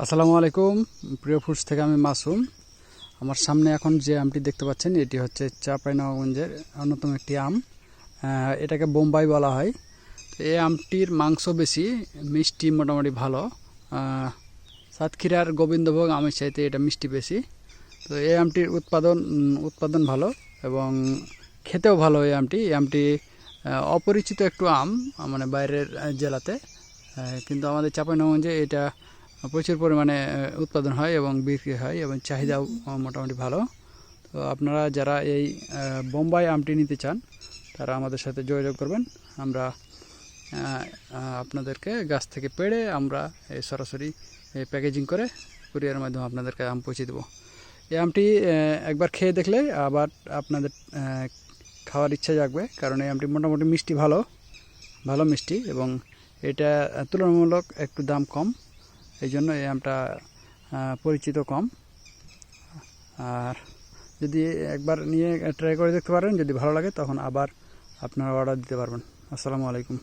আসসালামু আলাইকুম প্রিয় ফুডস থেকে আমি মাসুম। আমার সামনে এখন যে আমটি দেখতে পাচ্ছেন এটি হচ্ছে চাঁপাইনবাবগঞ্জের অন্যতম একটি আম। এটাকে বোম্বাই বলা হয়। তো এই আমটির মাংস বেশি, মিষ্টি মোটামুটি ভালো। সাতক্ষীরার গোবিন্দভোগ আমের চাইতে এটা মিষ্টি বেশি। তো এই আমটির উৎপাদন ভালো এবং খেতেও ভালো। এই আমটি অপরিচিত একটু আম, মানে বাইরের জেলাতে, কিন্তু আমাদের চাঁপাইনবাবগঞ্জে এটা প্রচুর পরিমাণে উৎপাদন হয় এবং বিক্রি হয় এবং চাহিদাও মোটামুটি ভালো। তো আপনারা যারা এই বোম্বাই আমটি নিতে চান তারা আমাদের সাথে যোগাযোগ করবেন। আমরা আপনাদেরকে গাছ থেকে পেড়ে আমরা সরাসরি প্যাকেজিং করে কুরিয়ারের মাধ্যমে আপনাদেরকে আম পৌঁছে দেবো। এই আমটি একবার খেয়ে দেখলে আবার আপনাদের খাওয়ার ইচ্ছা জাগবে, কারণ এই আমটি মোটামুটি মিষ্টি ভালো মিষ্টি এবং এটা তুলনামূলক একটু দাম কম, এই জন্য এই আমটা পরিচিত কম। আর যদি একবার নিয়ে ট্রাই করে দেখতে পারেন, যদি ভালো লাগে তখন আবার আপনারা অর্ডার দিতে পারবেন। আসসালামু আলাইকুম।